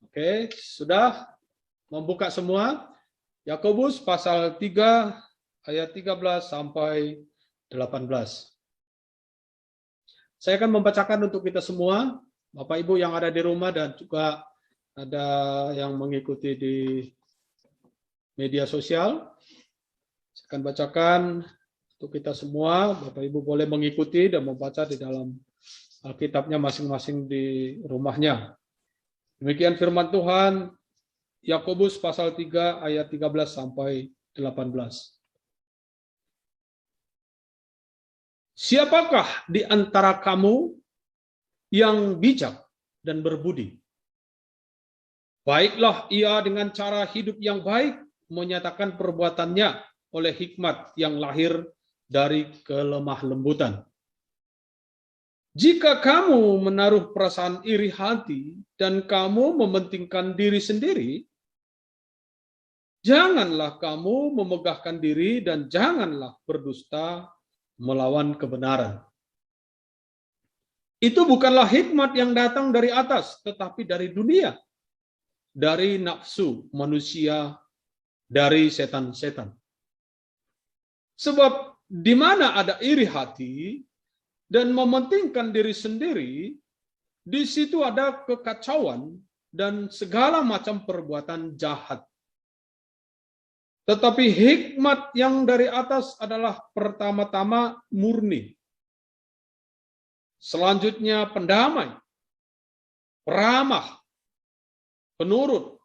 Oke, sudah membuka semua. Yakobus pasal 3 ayat 13 sampai 18. Saya akan membacakan untuk kita semua, Bapak Ibu yang ada di rumah dan juga ada yang mengikuti di media sosial. Saya akan bacakan untuk kita semua. Bapak Ibu boleh mengikuti dan membaca di dalam Alkitabnya masing-masing di rumahnya. Demikian firman Tuhan, Yakobus pasal 3 ayat 13 sampai 18. Siapakah di antara kamu yang bijak dan berbudi? Baiklah ia dengan cara hidup yang baik menyatakan perbuatannya oleh hikmat yang lahir dari kelemah lembutan. Jika kamu menaruh perasaan iri hati dan kamu mementingkan diri sendiri, janganlah kamu memegahkan diri dan janganlah berdusta melawan kebenaran. Itu bukanlah hikmat yang datang dari atas, tetapi dari dunia, dari nafsu manusia, dari setan-setan. Sebab di mana ada iri hati dan mementingkan diri sendiri, di situ ada kekacauan dan segala macam perbuatan jahat. Tetapi hikmat yang dari atas adalah pertama-tama murni. Selanjutnya pendamai, ramah, penurut,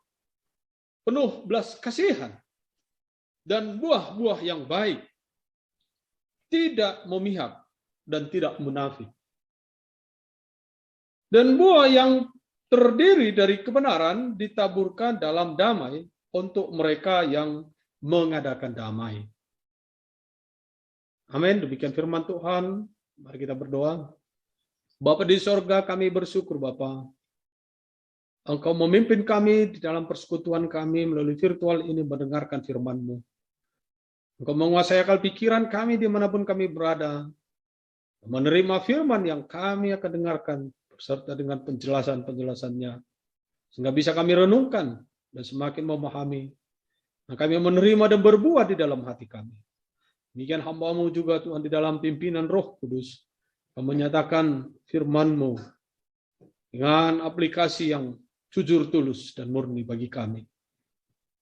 penuh belas kasihan, dan buah-buah yang baik, tidak memihak dan tidak munafik. Dan buah yang terdiri dari kebenaran ditaburkan dalam damai untuk mereka yang mengadakan damai. Amin. Demikian firman Tuhan. Mari kita berdoa. Bapa di sorga, kami bersyukur Bapa. Engkau memimpin kami di dalam persekutuan kami melalui virtual ini mendengarkan firman-Mu. Engkau menguasai akal pikiran kami dimanapun kami berada. Menerima firman yang kami akan dengarkan beserta dengan penjelasan-penjelasannya. Sehingga bisa kami renungkan dan semakin memahami. Nah, kami menerima dan berbuat di dalam hati kami. Demikian hamba-Mu juga Tuhan di dalam pimpinan Roh Kudus. Kau menyatakan firman-Mu dengan aplikasi yang jujur, tulus, dan murni bagi kami.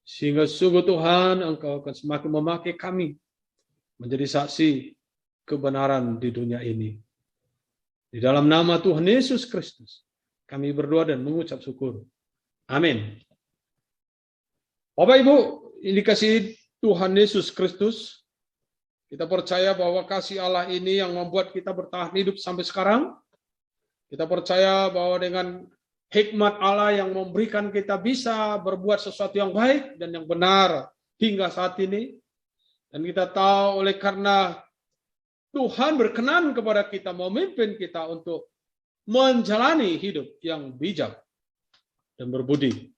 Sehingga sungguh Tuhan Engkau akan semakin memakai kami menjadi saksi kebenaran di dunia ini. Di dalam nama Tuhan Yesus Kristus, kami berdoa dan mengucap syukur. Amin. Bapak Ibu, ini kasih Tuhan Yesus Kristus. Kita percaya bahwa kasih Allah ini yang membuat kita bertahan hidup sampai sekarang. Kita percaya bahwa dengan hikmat Allah yang memberikan kita bisa berbuat sesuatu yang baik dan yang benar hingga saat ini. Dan kita tahu oleh karena Tuhan berkenan kepada kita, memimpin kita untuk menjalani hidup yang bijak dan berbudi.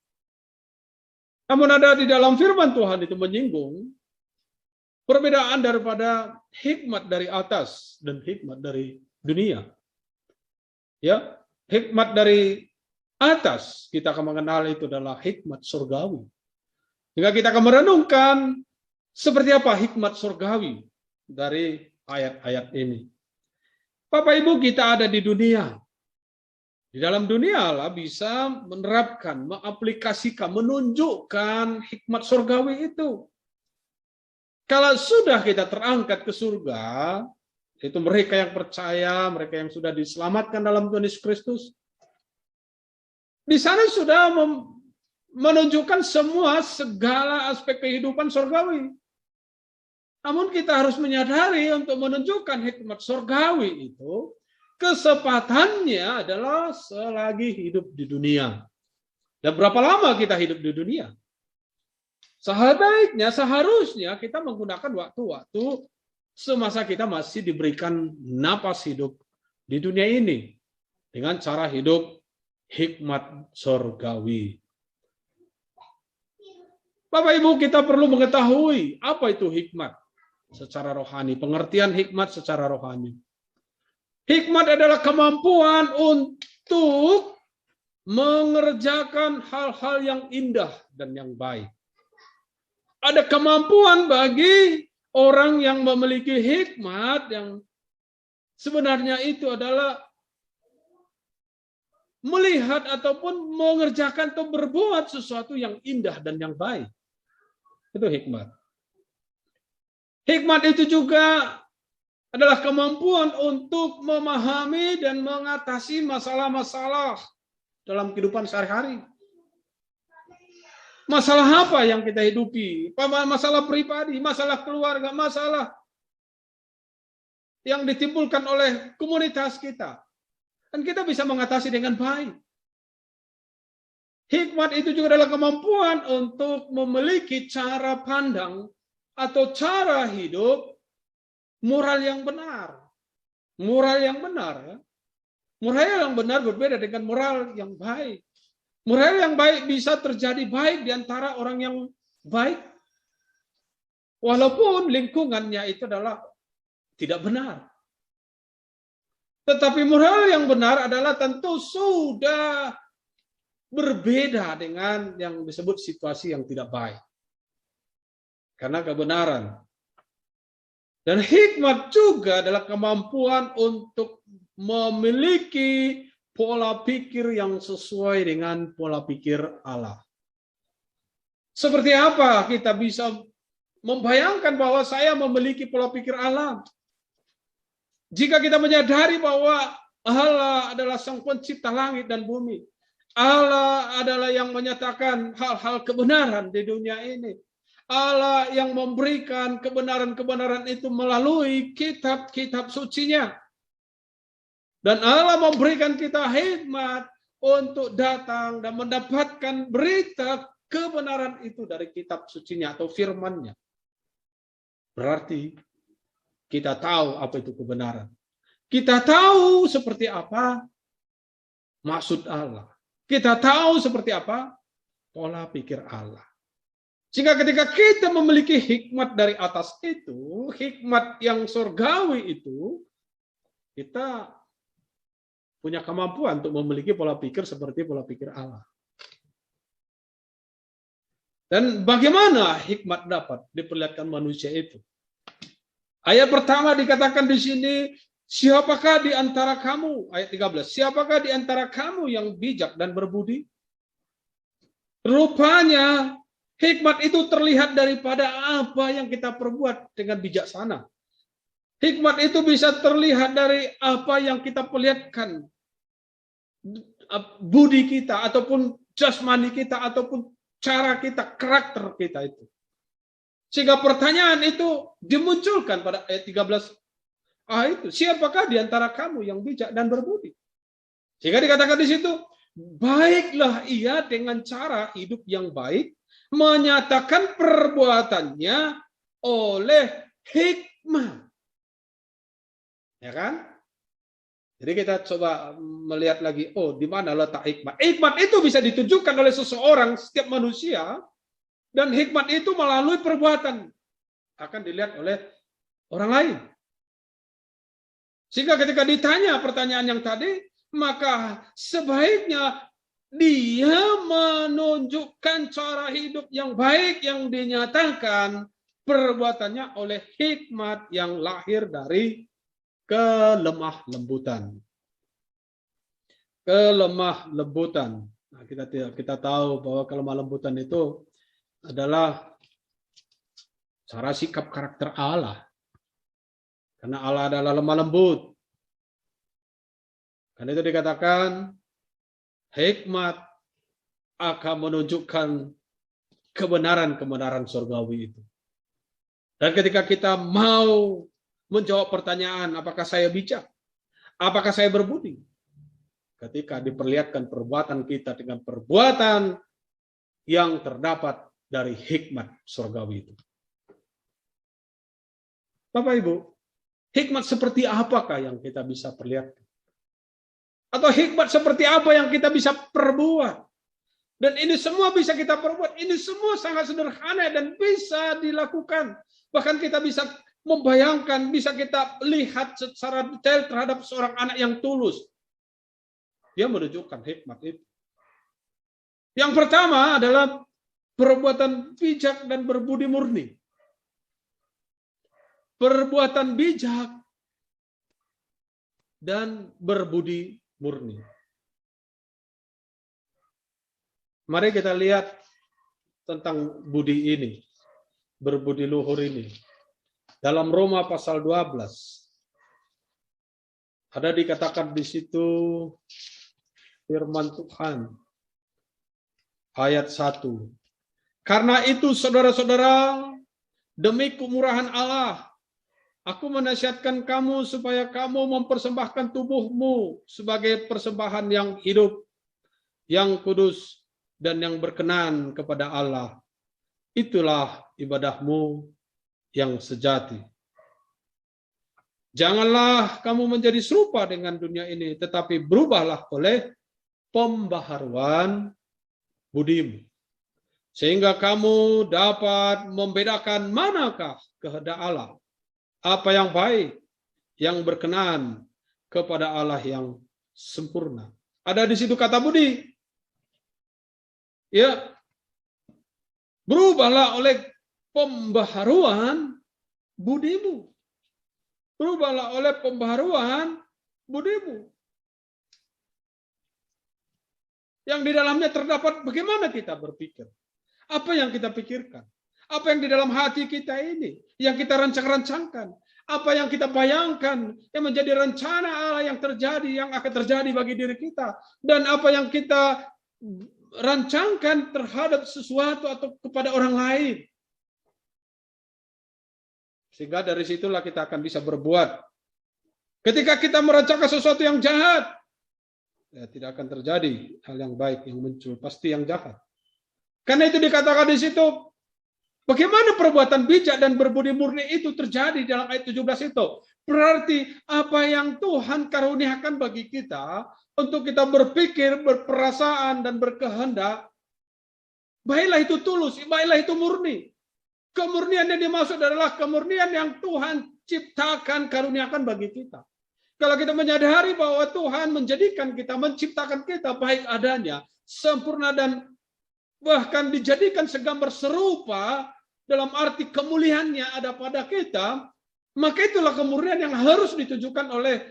Namun ada di dalam firman Tuhan itu menyinggung perbedaan daripada hikmat dari atas dan hikmat dari dunia. Ya, hikmat dari atas kita akan mengenal itu adalah hikmat surgawi. Jika kita akan merenungkan seperti apa hikmat surgawi dari ayat-ayat ini. Bapak Ibu, kita ada di dunia. Di dalam dunia Allah bisa menerapkan, mengaplikasikan, menunjukkan hikmat surgawi itu. Kalau sudah kita terangkat ke surga, itu mereka yang percaya, mereka yang sudah diselamatkan dalam Tuhan Yesus Kristus, di sana sudah menunjukkan segala aspek kehidupan surgawi. Namun kita harus menyadari untuk menunjukkan hikmat surgawi itu, kesempatannya adalah selagi hidup di dunia. Dan berapa lama kita hidup di dunia? Seharusnya kita menggunakan waktu-waktu semasa kita masih diberikan napas hidup di dunia ini. Dengan cara hidup hikmat surgawi. Bapak Ibu, kita perlu mengetahui apa itu hikmat secara rohani, pengertian hikmat secara rohani. Hikmat adalah kemampuan untuk mengerjakan hal-hal yang indah dan yang baik. Ada kemampuan bagi orang yang memiliki hikmat yang sebenarnya itu adalah melihat ataupun mengerjakan atau berbuat sesuatu yang indah dan yang baik. Itu hikmat. Hikmat itu juga adalah kemampuan untuk memahami dan mengatasi masalah-masalah dalam kehidupan sehari-hari. Masalah apa yang kita hidupi? Masalah pribadi, masalah keluarga, masalah yang ditimbulkan oleh komunitas kita. Dan kita bisa mengatasi dengan baik. Hikmat itu juga adalah kemampuan untuk memiliki cara pandang atau cara hidup moral yang benar. Moral yang benar. Moral yang benar berbeda dengan moral yang baik. Moral yang baik bisa terjadi baik di antara orang yang baik. Walaupun lingkungannya itu adalah tidak benar. Tetapi moral yang benar adalah tentu sudah berbeda dengan yang disebut situasi yang tidak baik. Karena kebenaran. Dan hikmat juga adalah kemampuan untuk memiliki pola pikir yang sesuai dengan pola pikir Allah. Seperti apa kita bisa membayangkan bahwa saya memiliki pola pikir Allah? Jika kita menyadari bahwa Allah adalah Sang Pencipta langit dan bumi, Allah adalah yang menyatakan hal-hal kebenaran di dunia ini, Allah yang memberikan kebenaran-kebenaran itu melalui kitab-kitab sucinya, dan Allah memberikan kita hikmat untuk datang dan mendapatkan berita kebenaran itu dari kitab sucinya atau firman-Nya. Berarti kita tahu apa itu kebenaran. Kita tahu seperti apa maksud Allah. Kita tahu seperti apa pola pikir Allah. Sehingga ketika kita memiliki hikmat dari atas itu, hikmat yang surgawi itu, kita punya kemampuan untuk memiliki pola pikir seperti pola pikir Allah. Dan bagaimana hikmat dapat diperlihatkan manusia itu? Ayat pertama dikatakan di sini, siapakah di antara kamu, ayat 13, siapakah di antara kamu yang bijak dan berbudi? Rupanya hikmat itu terlihat daripada apa yang kita perbuat dengan bijaksana. Hikmat itu bisa terlihat dari apa yang kita perlihatkan, budi kita, ataupun jasmani kita, ataupun cara kita, karakter kita itu. Sehingga pertanyaan itu dimunculkan pada ayat 13. Itu siapakah di antara kamu yang bijak dan berbudi? Sehingga dikatakan di situ, baiklah ia dengan cara hidup yang baik, menyatakan perbuatannya oleh hikmat. Ya kan? Jadi kita coba melihat lagi, di mana letak hikmat? Hikmat itu bisa ditunjukkan oleh seseorang, setiap manusia, dan hikmat itu melalui perbuatan akan dilihat oleh orang lain. Sehingga ketika ditanya pertanyaan yang tadi, maka sebaiknya dia menunjukkan cara hidup yang baik yang dinyatakan perbuatannya oleh hikmat yang lahir dari kelemah lembutan. Kelemah lembutan. Nah, kita tahu bahwa kelemah lembutan itu adalah cara sikap karakter Allah. Karena Allah adalah lemah lembut. Karena itu dikatakan hikmat akan menunjukkan kebenaran-kebenaran surgawi itu. Dan ketika kita mau menjawab pertanyaan, apakah saya bijak? Apakah saya berbudi? Ketika diperlihatkan perbuatan kita dengan perbuatan yang terdapat dari hikmat surgawi itu. Bapak Ibu, hikmat seperti apakah yang kita bisa perlihatkan? Atau hikmat seperti apa yang kita bisa perbuat? Dan ini semua bisa kita perbuat. Ini semua sangat sederhana dan bisa dilakukan. Bahkan kita bisa membayangkan, bisa kita lihat secara detail terhadap seorang anak yang tulus. Dia menunjukkan hikmat itu. Yang pertama adalah perbuatan bijak dan berbudi murni. Perbuatan bijak dan berbudi murni. Mari kita lihat tentang budi ini, berbudi luhur ini. Dalam Roma pasal 12, ada dikatakan di situ firman Tuhan, ayat 1. Karena itu saudara-saudara, demi kemurahan Allah, aku menasihatkan kamu supaya kamu mempersembahkan tubuhmu sebagai persembahan yang hidup, yang kudus, dan yang berkenan kepada Allah. Itulah ibadahmu yang sejati. Janganlah kamu menjadi serupa dengan dunia ini, tetapi berubahlah oleh pembaharuan budimu, sehingga kamu dapat membedakan manakah kehendak Allah, apa yang baik, yang berkenan kepada Allah yang sempurna. Ada di situ kata budi. Ya, berubahlah oleh pembaharuan budimu. Berubahlah oleh pembaharuan budimu. Yang di dalamnya terdapat bagaimana kita berpikir. Apa yang kita pikirkan. Apa yang di dalam hati kita ini. Yang kita rancang-rancangkan. Apa yang kita bayangkan. Yang menjadi rencana Allah yang terjadi. Yang akan terjadi bagi diri kita. Dan apa yang kita rancangkan terhadap sesuatu atau kepada orang lain. Sehingga dari situlah kita akan bisa berbuat. Ketika kita merancangkan sesuatu yang jahat, ya tidak akan terjadi hal yang baik yang muncul, pasti yang jahat. Karena itu dikatakan di situ, bagaimana perbuatan bijak dan berbudi murni itu terjadi dalam ayat 17 itu. Berarti apa yang Tuhan karuniakan bagi kita, untuk kita berpikir, berperasaan, dan berkehendak, baiklah itu tulus, baiklah itu murni. Kemurnian yang dimaksud adalah kemurnian yang Tuhan ciptakan, karuniakan bagi kita. Kalau kita menyadari bahwa Tuhan menjadikan kita, menciptakan kita baik adanya, sempurna, dan bahkan dijadikan segambar serupa, dalam arti kemuliaannya ada pada kita, maka itulah kemurnian yang harus ditujukan oleh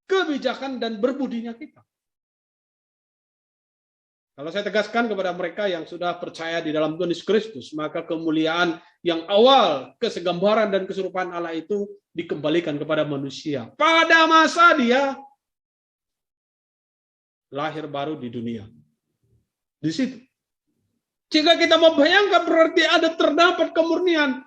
kebijakan dan berbudinya kita. Kalau saya tegaskan kepada mereka yang sudah percaya di dalam Tuhan Yesus Kristus, maka kemuliaan yang awal, kesegambaran dan keserupaan Allah itu dikembalikan kepada manusia pada masa dia lahir baru di dunia. Di situ. Jika kita membayangkan berarti ada terdapat kemurnian,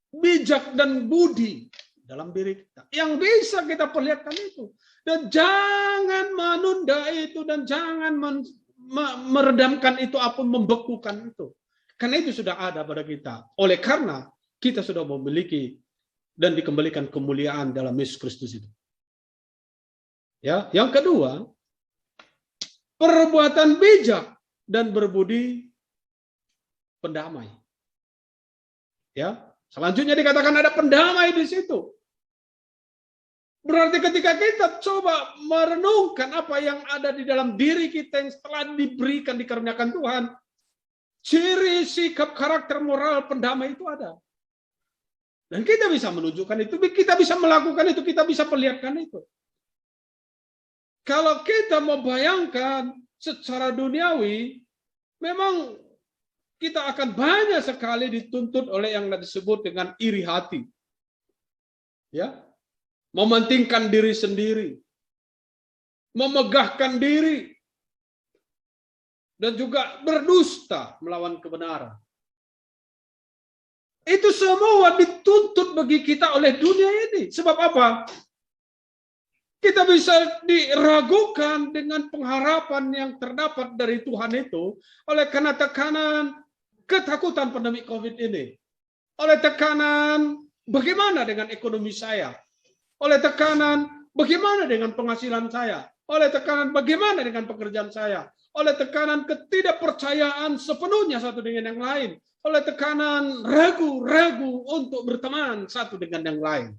bijak dan budi dalam diri kita. Yang bisa kita perlihatkan itu. Dan jangan menunda itu dan jangan meredamkan itu apun, membekukan itu. Karena itu sudah ada pada kita. Oleh karena kita sudah memiliki dan dikembalikan kemuliaan dalam Yesus Kristus itu. Ya, yang kedua, perbuatan bijak dan berbudi pendamai. Ya, selanjutnya dikatakan ada pendamai di situ. Berarti ketika kita coba merenungkan apa yang ada di dalam diri kita yang setelah diberikan, dikaruniakan Tuhan, ciri sikap karakter moral pendamai itu ada. Dan kita bisa menunjukkan itu, kita bisa melakukan itu, kita bisa perlihatkan itu. Kalau kita membayangkan secara duniawi, memang kita akan banyak sekali dituntut oleh yang disebut dengan iri hati. Ya, mementingkan diri sendiri, memegahkan diri, dan juga berdusta melawan kebenaran. Itu semua dituntut bagi kita oleh dunia ini. Sebab apa? Kita bisa diragukan dengan pengharapan yang terdapat dari Tuhan itu oleh karena tekanan, ketakutan pandemi COVID ini. Oleh tekanan, bagaimana dengan ekonomi saya? Oleh tekanan, bagaimana dengan penghasilan saya? Oleh tekanan, bagaimana dengan pekerjaan saya? Oleh tekanan ketidakpercayaan sepenuhnya satu dengan yang lain. Oleh tekanan ragu-ragu untuk berteman satu dengan yang lain.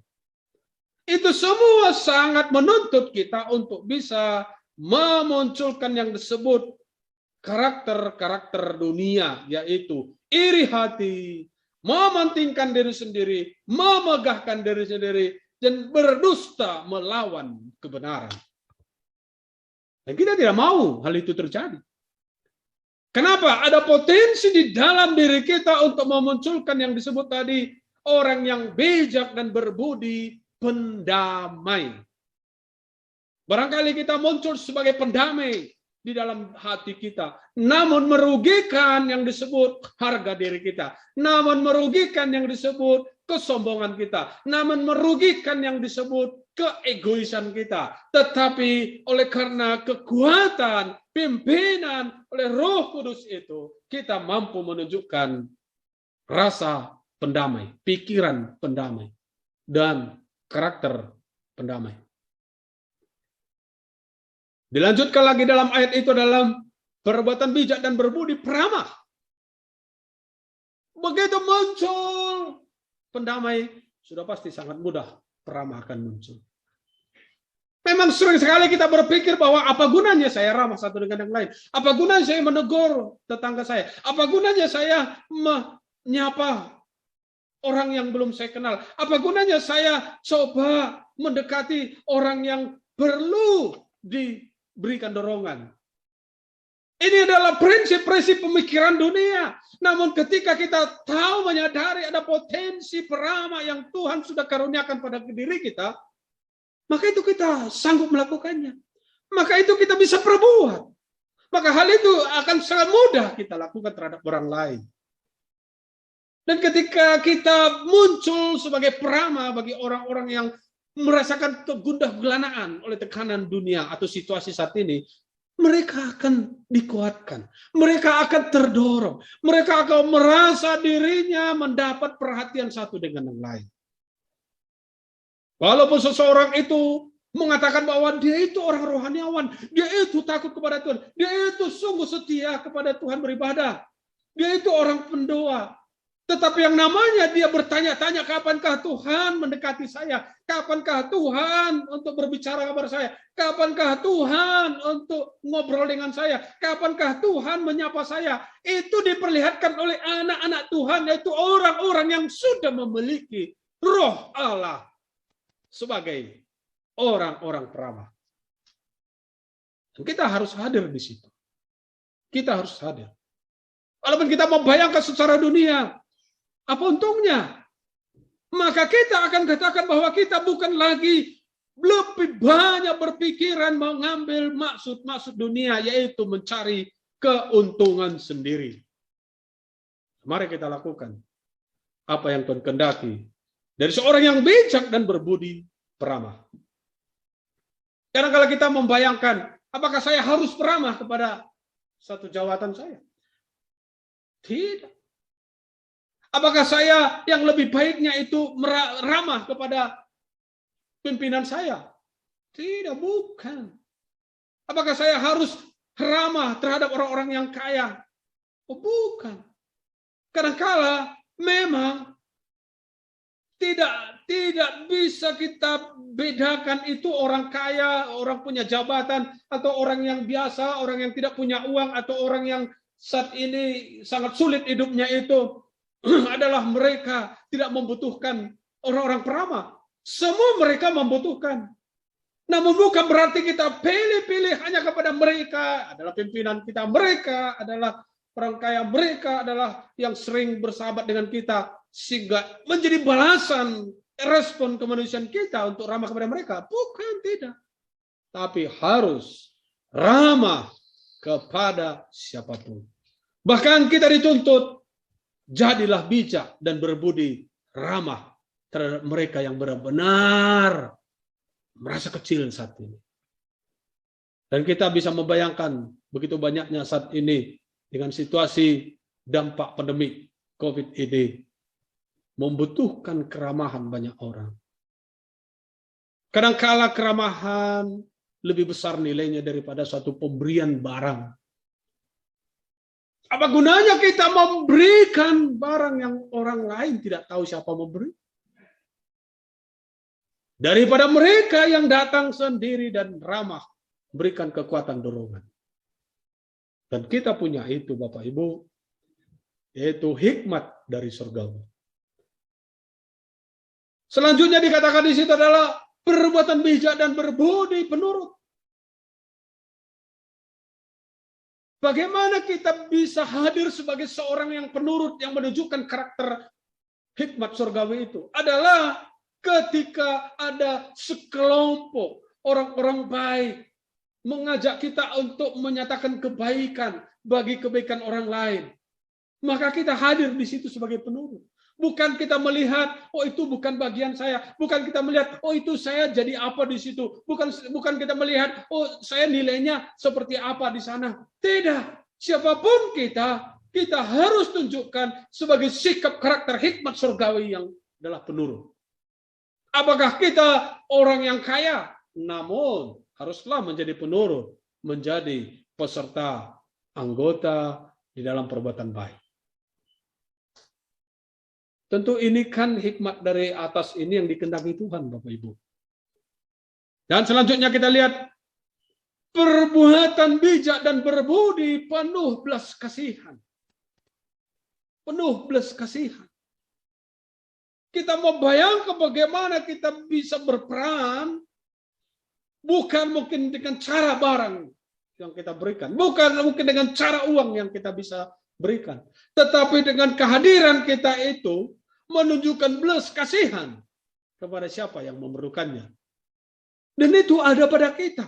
Itu semua sangat menuntut kita untuk bisa memunculkan yang disebut karakter-karakter dunia, yaitu iri hati, mementingkan diri sendiri, memegahkan diri sendiri, dan berdusta melawan kebenaran. Dan kita tidak mau hal itu terjadi. Kenapa? Ada potensi di dalam diri kita untuk memunculkan yang disebut tadi, orang yang bijak dan berbudi pendamai. Barangkali kita muncul sebagai pendamai di dalam hati kita, namun merugikan yang disebut harga diri kita, namun merugikan yang disebut kesombongan kita, namun merugikan yang disebut keegoisan kita. Tetapi oleh karena kekuatan pimpinan oleh Roh Kudus itu, kita mampu menunjukkan rasa pendamai, pikiran pendamai, dan karakter pendamai. Dilanjutkan lagi dalam ayat itu, dalam perbuatan bijak dan berbudi peramah. Begitu muncul pendamai, sudah pasti sangat mudah peramah akan muncul. Memang sering sekali kita berpikir bahwa apa gunanya saya ramah satu dengan yang lain? Apa gunanya saya menegur tetangga saya? Apa gunanya saya menyapa orang yang belum saya kenal? Apa gunanya saya coba mendekati orang yang perlu diberikan dorongan? Ini adalah prinsip-prinsip pemikiran dunia. Namun ketika kita tahu, menyadari ada potensi peramah yang Tuhan sudah karuniakan pada diri kita, maka itu kita sanggup melakukannya. Maka itu kita bisa perbuat. Maka hal itu akan sangat mudah kita lakukan terhadap orang lain. Dan ketika kita muncul sebagai peramah bagi orang-orang yang merasakan kegundah gelanaan oleh tekanan dunia atau situasi saat ini, mereka akan dikuatkan, mereka akan terdorong, mereka akan merasa dirinya mendapat perhatian satu dengan yang lain. Walaupun seseorang itu mengatakan bahwa dia itu orang rohaniawan, dia itu takut kepada Tuhan, dia itu sungguh setia kepada Tuhan beribadah, dia itu orang pendoa. Tetapi yang namanya dia bertanya-tanya, kapankah Tuhan mendekati saya? Kapankah Tuhan untuk berbicara kepada saya? Kapankah Tuhan untuk ngobrol dengan saya? Kapankah Tuhan menyapa saya? Itu diperlihatkan oleh anak-anak Tuhan, yaitu orang-orang yang sudah memiliki Roh Allah sebagai orang-orang peramah. Dan kita harus hadir di situ. Kita harus hadir. Walaupun kita membayangkan secara dunia, apa untungnya? Maka kita akan katakan bahwa kita bukan lagi lebih banyak berpikiran mengambil maksud-maksud dunia, yaitu mencari keuntungan sendiri. Mari kita lakukan apa yang Tuhan kehendaki dari seorang yang bijak dan berbudi peramah. Karena kalau kita membayangkan, apakah saya harus peramah kepada satu jawatan saya? Tidak. Apakah saya yang lebih baiknya itu ramah kepada pimpinan saya? Tidak, bukan. Apakah saya harus ramah terhadap orang-orang yang kaya? Oh, bukan. Kadang-kala memang tidak bisa kita bedakan itu orang kaya, orang punya jabatan, atau orang yang biasa, orang yang tidak punya uang, atau orang yang saat ini sangat sulit hidupnya itu adalah mereka tidak membutuhkan orang-orang peramah. Semua mereka membutuhkan. Namun bukan berarti kita pilih-pilih hanya kepada mereka, adalah pimpinan kita, mereka adalah orang kaya, mereka adalah yang sering bersahabat dengan kita, sehingga menjadi balasan respon kemanusiaan kita untuk ramah kepada mereka. Bukan, tidak. Tapi harus ramah kepada siapapun. Bahkan kita dituntut, jadilah bijak dan berbudi ramah terhadap mereka yang benar-benar merasa kecil saat ini. Dan kita bisa membayangkan begitu banyaknya saat ini dengan situasi dampak pandemi COVID ini membutuhkan keramahan banyak orang. Kadangkala keramahan lebih besar nilainya daripada suatu pemberian barang. Apa gunanya kita memberikan barang yang orang lain tidak tahu siapa memberi? Daripada mereka yang datang sendiri dan ramah, berikan kekuatan dorongan. Dan kita punya itu, Bapak Ibu, yaitu hikmat dari surgawi. Selanjutnya dikatakan di situ adalah perbuatan bijak dan berbudi penurut. Bagaimana kita bisa hadir sebagai seorang yang penurut yang menunjukkan karakter hikmat surgawi itu? Adalah ketika ada sekelompok orang-orang baik mengajak kita untuk menyatakan kebaikan bagi kebaikan orang lain. Maka kita hadir di situ sebagai penurut. Bukan kita melihat, oh itu bukan bagian saya. Bukan kita melihat, oh itu saya jadi apa di situ. Bukan kita melihat, oh saya nilainya seperti apa di sana. Tidak. Siapapun kita harus tunjukkan sebagai sikap karakter hikmat surgawi yang adalah penurut. Apakah kita orang yang kaya? Namun haruslah menjadi penurut, menjadi peserta, anggota di dalam perbuatan baik. Tentu ini kan hikmat dari atas ini yang dikehendaki Tuhan, Bapak Ibu. Dan selanjutnya kita lihat perbuatan bijak dan berbudi penuh belas kasihan. Penuh belas kasihan. Kita membayangkan bagaimana kita bisa berperan, bukan mungkin dengan cara barang yang kita berikan, bukan mungkin dengan cara uang yang kita bisa berikan, tetapi dengan kehadiran kita itu menunjukkan belas kasihan kepada siapa yang memerlukannya. Dan itu ada pada kita.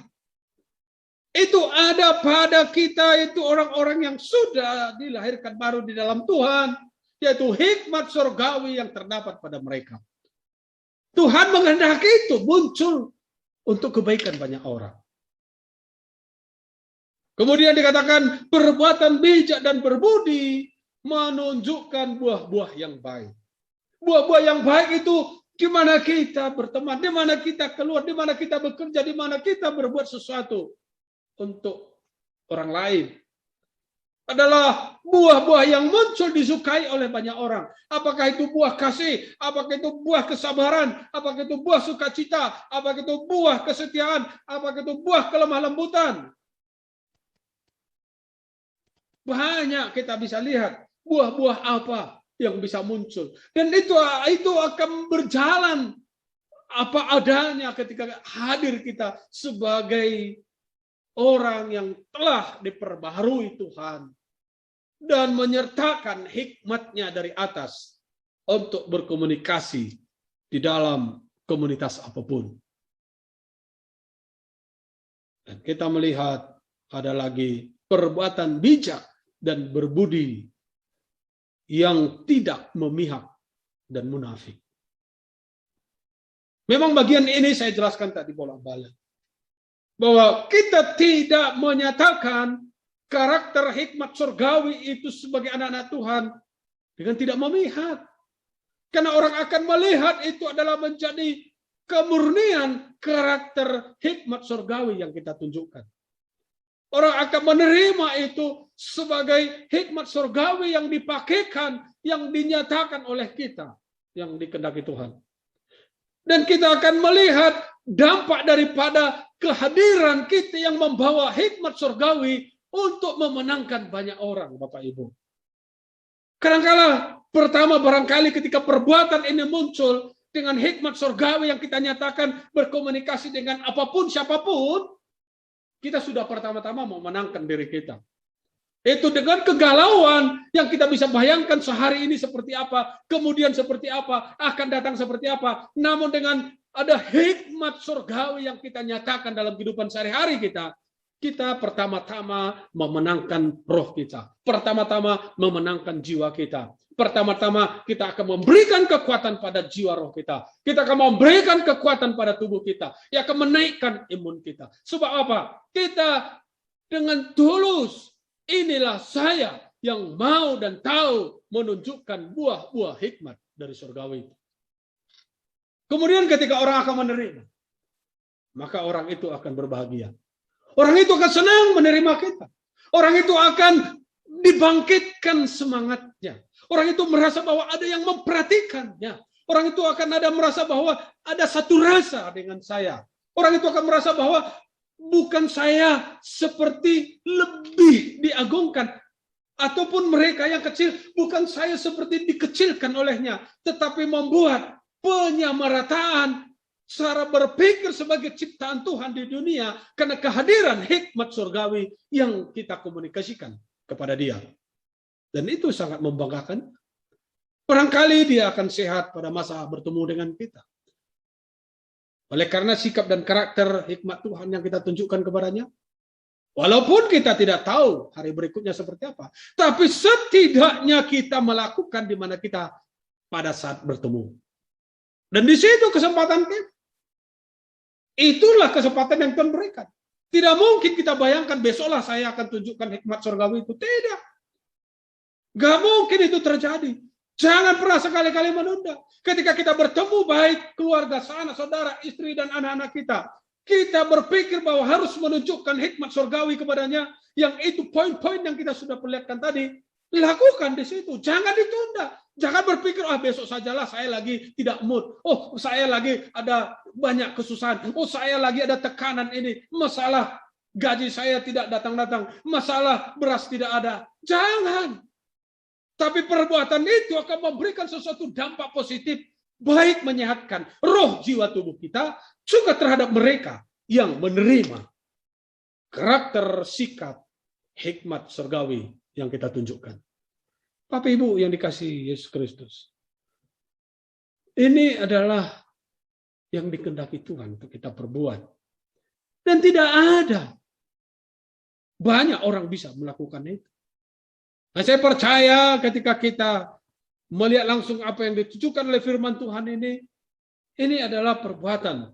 Itu ada pada kita, itu orang-orang yang sudah dilahirkan baru di dalam Tuhan, yaitu hikmat surgawi yang terdapat pada mereka. Tuhan menghendaki itu muncul untuk kebaikan banyak orang. Kemudian dikatakan perbuatan bijak dan berbudi menunjukkan buah-buah yang baik. Buah-buah yang baik itu di mana kita berteman, di mana kita keluar, di mana kita bekerja, di mana kita berbuat sesuatu untuk orang lain. Adalah buah-buah yang muncul disukai oleh banyak orang. Apakah itu buah kasih, apakah itu buah kesabaran, apakah itu buah sukacita, apakah itu buah kesetiaan, apakah itu buah kelemah lembutan. Banyak kita bisa lihat buah-buah apa yang bisa muncul. Dan itu akan berjalan apa adanya ketika hadir kita sebagai orang yang telah diperbaharui Tuhan dan menyertakan hikmatnya dari atas untuk berkomunikasi di dalam komunitas apapun. Dan kita melihat ada lagi perbuatan bijak dan berbudi yang tidak memihak dan munafik. Memang bagian ini saya jelaskan tadi bolak-balik. Bahwa kita tidak menyatakan karakter hikmat surgawi itu sebagai anak-anak Tuhan dengan tidak memihak. Karena orang akan melihat itu adalah menjadi kemurnian karakter hikmat surgawi yang kita tunjukkan. Orang akan menerima itu sebagai hikmat surgawi yang dipakaikan, yang dinyatakan oleh kita, yang dikehendaki Tuhan. Dan kita akan melihat dampak daripada kehadiran kita yang membawa hikmat surgawi untuk memenangkan banyak orang, Bapak Ibu. Kadang-kala pertama barangkali ketika perbuatan ini muncul dengan hikmat surgawi yang kita nyatakan berkomunikasi dengan apapun siapapun, kita sudah pertama-tama memenangkan diri kita. Itu dengan kegalauan yang kita bisa bayangkan sehari ini seperti apa, kemudian seperti apa, akan datang seperti apa. Namun dengan ada hikmat surgawi yang kita nyatakan dalam kehidupan sehari-hari kita pertama-tama memenangkan roh kita. Pertama-tama memenangkan jiwa kita. Pertama-tama kita akan memberikan kekuatan pada jiwa roh kita. Kita akan memberikan kekuatan pada tubuh kita. Yang akan menaikkan imun kita. Sebab apa? Kita dengan tulus, inilah saya yang mau dan tahu menunjukkan buah-buah hikmat dari surgawi itu. Kemudian ketika orang akan menerima, maka orang itu akan berbahagia. Orang itu akan senang menerima kita. Orang itu akan dibangkitkan semangatnya. Orang itu merasa bahwa ada yang memperhatikannya. Orang itu akan merasa bahwa ada satu rasa dengan saya. Orang itu akan merasa bahwa bukan saya seperti lebih diagungkan, ataupun mereka yang kecil, bukan saya seperti dikecilkan olehnya, tetapi membuat penyamarataan cara berpikir sebagai ciptaan Tuhan di dunia karena kehadiran hikmat surgawi yang kita komunikasikan kepada dia. Dan itu sangat membanggakan. Barangkali dia akan sehat pada masa bertemu dengan kita. Oleh karena sikap dan karakter hikmat Tuhan yang kita tunjukkan kepadanya. Walaupun kita tidak tahu hari berikutnya seperti apa. Tapi setidaknya kita melakukan di mana kita pada saat bertemu. Dan di situ kesempatan kita. Itulah kesempatan yang Tuhan berikan. Tidak mungkin kita bayangkan besoklah saya akan tunjukkan hikmat surgawi itu. Tidak. Gak mungkin itu terjadi. Jangan pernah sekali-kali menunda. Ketika kita bertemu baik keluarga, sanak, saudara, istri, dan anak-anak kita. Kita berpikir bahwa harus menunjukkan hikmat surgawi kepadanya. Yang itu poin-poin yang kita sudah perlihatkan tadi. Lakukan di situ. Jangan ditunda. Jangan berpikir, besok sajalah saya lagi tidak mood. Oh, saya lagi ada banyak kesusahan. Oh, saya lagi ada tekanan ini. Masalah gaji saya tidak datang-datang. Masalah beras tidak ada. Jangan. Tapi perbuatan itu akan memberikan sesuatu dampak positif, baik menyehatkan roh, jiwa, tubuh kita, juga terhadap mereka yang menerima karakter, sikap, hikmat surgawi yang kita tunjukkan. Bapak Ibu yang dikasihi Yesus Kristus, ini adalah yang dikehendaki Tuhan untuk kita perbuat. Dan tidak ada banyak orang bisa melakukan itu. Nah, saya percaya ketika kita melihat langsung apa yang ditujukan oleh firman Tuhan ini adalah perbuatan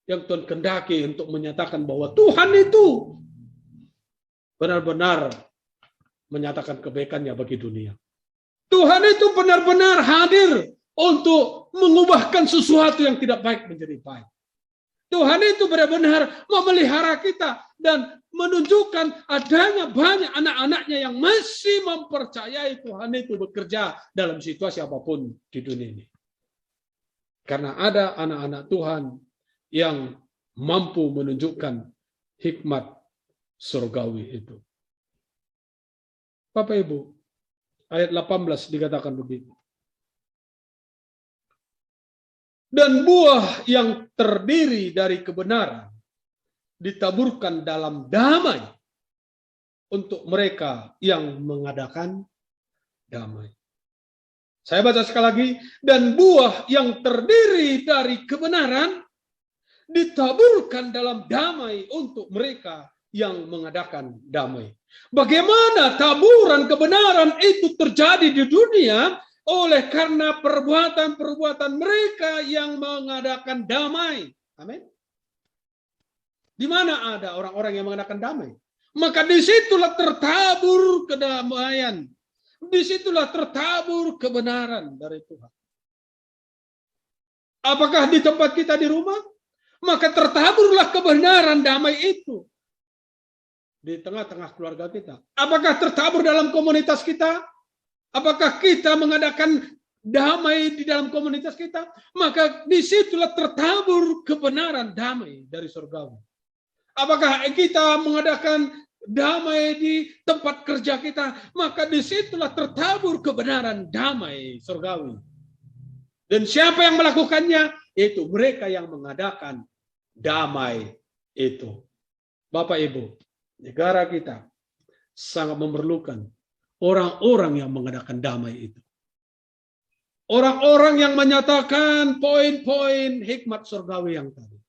yang Tuhan kehendaki untuk menyatakan bahwa Tuhan itu benar-benar menyatakan kebaikannya bagi dunia. Tuhan itu benar-benar hadir untuk mengubahkan sesuatu yang tidak baik menjadi baik. Tuhan itu benar-benar memelihara kita dan menunjukkan adanya banyak anak-anaknya yang masih mempercayai Tuhan itu bekerja dalam situasi apapun di dunia ini. Karena ada anak-anak Tuhan yang mampu menunjukkan hikmat surgawi itu. Bapak Ibu, ayat 18 dikatakan begitu. Dan buah yang terdiri dari kebenaran ditaburkan dalam damai untuk mereka yang mengadakan damai. Saya baca sekali lagi. Dan buah yang terdiri dari kebenaran ditaburkan dalam damai untuk mereka yang mengadakan damai. Bagaimana taburan kebenaran itu terjadi di dunia? Oleh karena perbuatan-perbuatan mereka yang mengadakan damai. Amin. Di mana ada orang-orang yang mengadakan damai? Maka disitulah tertabur kedamaian. Disitulah tertabur kebenaran dari Tuhan. Apakah di tempat kita di rumah? Maka tertaburlah kebenaran damai itu. Di tengah-tengah keluarga kita. Apakah tertabur dalam komunitas kita? Apakah kita mengadakan damai di dalam komunitas kita? Maka disitulah tertabur kebenaran damai dari surgawi. Apakah kita mengadakan damai di tempat kerja kita? Maka disitulah tertabur kebenaran damai surgawi. Dan siapa yang melakukannya? Itu mereka yang mengadakan damai itu. Bapak Ibu, negara kita sangat memerlukan orang-orang yang mengadakan damai itu. Orang-orang yang menyatakan poin-poin hikmat surgawi yang tadi.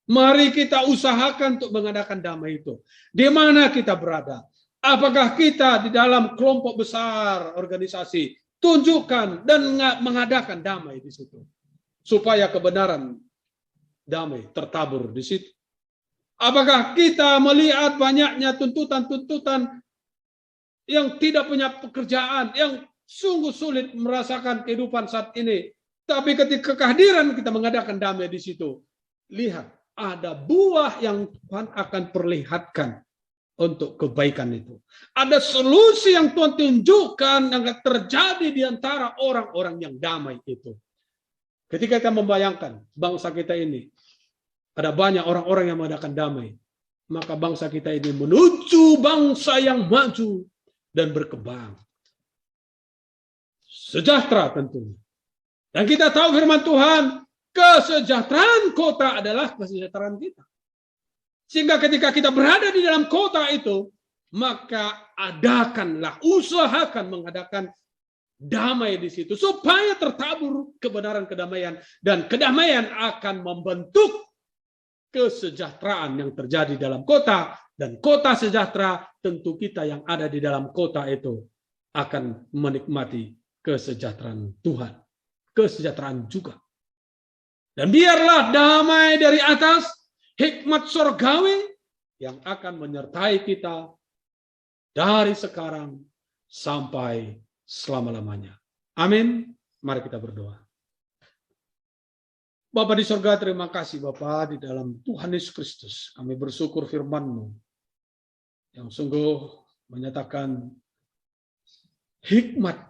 Mari kita usahakan untuk mengadakan damai itu. Di mana kita berada? Apakah kita di dalam kelompok besar organisasi? Tunjukkan dan mengadakan damai di situ. Supaya kebenaran damai tertabur di situ. Apakah kita melihat banyaknya tuntutan-tuntutan yang tidak punya pekerjaan, yang sungguh sulit merasakan kehidupan saat ini. Tapi ketika kehadiran kita mengadakan damai di situ, lihat ada buah yang Tuhan akan perlihatkan untuk kebaikan itu. Ada solusi yang Tuhan tunjukkan yang terjadi di antara orang-orang yang damai itu. Ketika kita membayangkan bangsa kita ini, ada banyak orang-orang yang mengadakan damai. maka bangsa kita ini menuju bangsa yang maju dan berkembang. Sejahtera tentunya. Dan kita tahu firman Tuhan, kesejahteraan kota adalah kesejahteraan kita. Sehingga ketika kita berada di dalam kota itu, maka usahakan mengadakan damai di situ supaya tertabur kebenaran kedamaian, dan kedamaian akan membentuk kesejahteraan yang terjadi dalam kota, dan kota sejahtera tentu kita yang ada di dalam kota itu akan menikmati kesejahteraan Tuhan, kesejahteraan juga. Dan biarlah damai dari atas, hikmat surgawi yang akan menyertai kita dari sekarang sampai selama-lamanya. Amin. Mari kita berdoa. Bapa di surga, terima kasih Bapa di dalam Tuhan Yesus Kristus. Kami bersyukur firman-Mu yang sungguh menyatakan hikmat